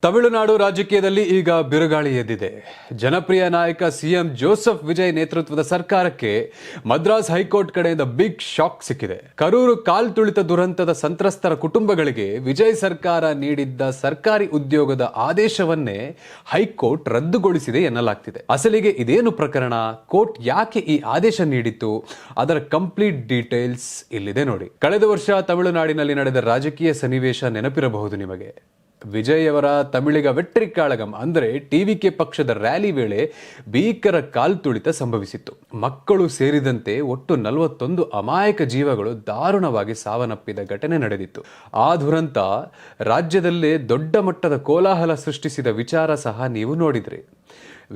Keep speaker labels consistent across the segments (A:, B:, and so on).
A: ತಮಿಳುನಾಡು ರಾಜಕೀಯದಲ್ಲಿ ಈಗ ಬಿರುಗಾಳಿ ಎದ್ದಿದೆ. ಜನಪ್ರಿಯ ನಾಯಕ ಸಿಎಂ ಜೋಸೆಫ್ ವಿಜಯ್ ನೇತೃತ್ವದ ಸರ್ಕಾರಕ್ಕೆ ಮದ್ರಾಸ್ ಹೈಕೋರ್ಟ್ ಕಡೆಯಿಂದ ಬಿಗ್ ಶಾಕ್ ಸಿಕ್ಕಿದೆ. ಕರೂರು ಕಾಲ್ ತುಳಿತ ದುರಂತದ ಸಂತ್ರಸ್ತರ ಕುಟುಂಬಗಳಿಗೆ ವಿಜಯ್ ಸರ್ಕಾರ ನೀಡಿದ್ದ ಸರ್ಕಾರಿ ಉದ್ಯೋಗದ ಆದೇಶವನ್ನೇ ಹೈಕೋರ್ಟ್ ರದ್ದುಗೊಳಿಸಿದೆ ಎನ್ನಲಾಗ್ತಿದೆ. ಅಸಲಿಗೆ ಇದೇನು ಪ್ರಕರಣ, ಕೋರ್ಟ್ ಯಾಕೆ ಈ ಆದೇಶ ನೀಡಿತ್ತು, ಅದರ ಕಂಪ್ಲೀಟ್ ಡೀಟೇಲ್ಸ್ ಇಲ್ಲಿದೆ ನೋಡಿ. ಕಳೆದ ವರ್ಷ ತಮಿಳುನಾಡಿನಲ್ಲಿ ನಡೆದ ರಾಜಕೀಯ ಸನ್ನಿವೇಶ ನೆನಪಿರಬಹುದು ನಿಮಗೆ. ವಿಜಯ್ ಅವರ ತಮಿಳಿಗ ವೆಟ್ರಿ ಕಾಳಗಂ ಅಂದರೆ ಟಿವಿಕೆ ಪಕ್ಷದ ರ್ಯಾಲಿ ವೇಳೆ ಭೀಕರ ಕಾಲ್ತುಳಿತ ಸಂಭವಿಸಿತ್ತು. ಮಕ್ಕಳು ಸೇರಿದಂತೆ ಒಟ್ಟು 41 ಅಮಾಯಕ ಜೀವಗಳು ದಾರುಣವಾಗಿ ಸಾವನ್ನಪ್ಪಿದ ಘಟನೆ ನಡೆದಿತ್ತು. ಆ ದುರಂತ ರಾಜ್ಯದಲ್ಲೇ ದೊಡ್ಡ ಮಟ್ಟದ ಕೋಲಾಹಲ ಸೃಷ್ಟಿಸಿದ ವಿಚಾರ ಸಹ ನೀವು ನೋಡಿದ್ರಿ.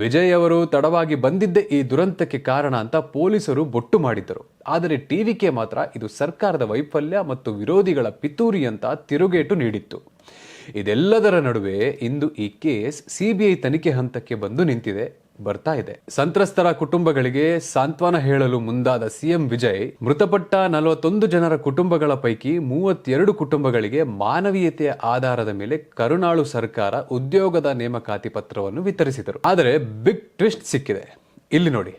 A: ವಿಜಯ್ ಅವರು ತಡವಾಗಿ ಬಂದಿದ್ದೇ ಈ ದುರಂತಕ್ಕೆ ಕಾರಣ ಅಂತ ಪೊಲೀಸರು ಬೊಟ್ಟು ಮಾಡಿದ್ದರು. ಆದರೆ ಟಿವಿಕೆ ಮಾತ್ರ ಇದು ಸರ್ಕಾರದ ವೈಫಲ್ಯ ಮತ್ತು ವಿರೋಧಿಗಳ ಪಿತೂರಿ ಅಂತ ತಿರುಗೇಟು ನೀಡಿತ್ತು. ಇದೆಲ್ಲದರ ನಡುವೆ ಇಂದು ಈ ಕೇಸ್ ಸಿಬಿಐ ತನಿಖೆ ಹಂತಕ್ಕೆ ಬಂದು ನಿಂತಿದೆ, ಬರ್ತಾ ಇದೆ. ಸಂತ್ರಸ್ತರ ಕುಟುಂಬಗಳಿಗೆ ಸಾಂತ್ವನ ಹೇಳಲು ಮುಂದಾದ ಸಿಎಂ ವಿಜಯ್ ಮೃತಪಟ್ಟ 41 ಜನರ ಕುಟುಂಬಗಳ ಪೈಕಿ 32 ಕುಟುಂಬಗಳಿಗೆ ಮಾನವೀಯತೆಯ ಆಧಾರದ ಮೇಲೆ ಕರುನಾಡು ಸರ್ಕಾರ ಉದ್ಯೋಗದ ನೇಮಕಾತಿ ಪತ್ರವನ್ನು ವಿತರಿಸಿದರು. ಆದರೆ ಬಿಗ್ ಟ್ವಿಸ್ಟ್ ಸಿಕ್ಕಿದೆ, ಇಲ್ಲಿ ನೋಡಿ.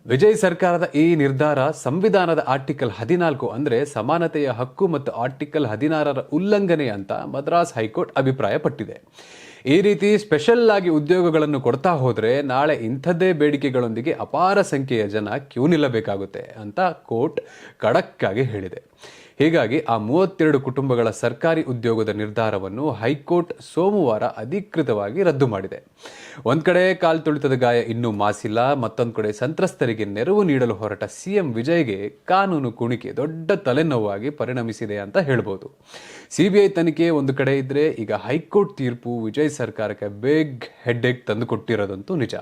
A: ವಿಜಯ್ ಸರ್ಕಾರದ ಈ ನಿರ್ಧಾರ ಸಂವಿಧಾನದ ಆರ್ಟಿಕಲ್ 14 ಅಂದರೆ ಸಮಾನತೆಯ ಹಕ್ಕು ಮತ್ತು ಆರ್ಟಿಕಲ್ 16ರ ಉಲ್ಲಂಘನೆ ಅಂತ ಮದ್ರಾಸ್ ಹೈಕೋರ್ಟ್ ಅಭಿಪ್ರಾಯಪಟ್ಟಿದೆ. ಈ ರೀತಿ ಸ್ಪೆಷಲ್ ಆಗಿ ಉದ್ಯೋಗಗಳನ್ನು ಕೊಡ್ತಾ ಹೋದ್ರೆ ನಾಳೆ ಇಂಥದ್ದೇ ಬೇಡಿಕೆಗಳೊಂದಿಗೆ ಅಪಾರ ಸಂಖ್ಯೆಯ ಜನ ಕ್ಯೂ ನಿಲ್ಲಬೇಕಾಗುತ್ತೆ ಅಂತ ಕೋರ್ಟ್ ಖಡಕ್ ಆಗಿ ಹೇಳಿದೆ. ಹೀಗಾಗಿ ಆ 32 ಕುಟುಂಬಗಳ ಸರ್ಕಾರಿ ಉದ್ಯೋಗದ ನಿರ್ಧಾರವನ್ನು ಹೈಕೋರ್ಟ್ ಸೋಮವಾರ ಅಧಿಕೃತವಾಗಿ ರದ್ದು ಮಾಡಿದೆ. ಒಂದ್ ಕಡೆ ಕಾಲ್ತುಳಿತದ ಗಾಯ ಇನ್ನೂ ಮಾಸಿಲ್ಲ, ಮತ್ತೊಂದು ಕಡೆ ಸಂತ್ರಸ್ತರಿಗೆ ನೆರವು ನೀಡಲು ಹೊರಟ ಸಿಎಂ ವಿಜಯ್ಗೆ ಕಾನೂನು ಕುಣಿಕೆ ದೊಡ್ಡ ತಲೆನೋವಾಗಿ ಪರಿಣಮಿಸಿದೆ ಅಂತ ಹೇಳ್ಬೋದು. ಸಿಬಿಐ ತನಿಖೆ ಒಂದು ಕಡೆ ಇದ್ರೆ, ಈಗ ಹೈಕೋರ್ಟ್ ತೀರ್ಪು ವಿಜಯ್ ಸರ್ಕಾರಕ್ಕೆ ಬಿಗ್ ಹೆಡ್ಏಕ್ ತಂದು ಕೊಟ್ಟಿರೋದಂತೂ ನಿಜ.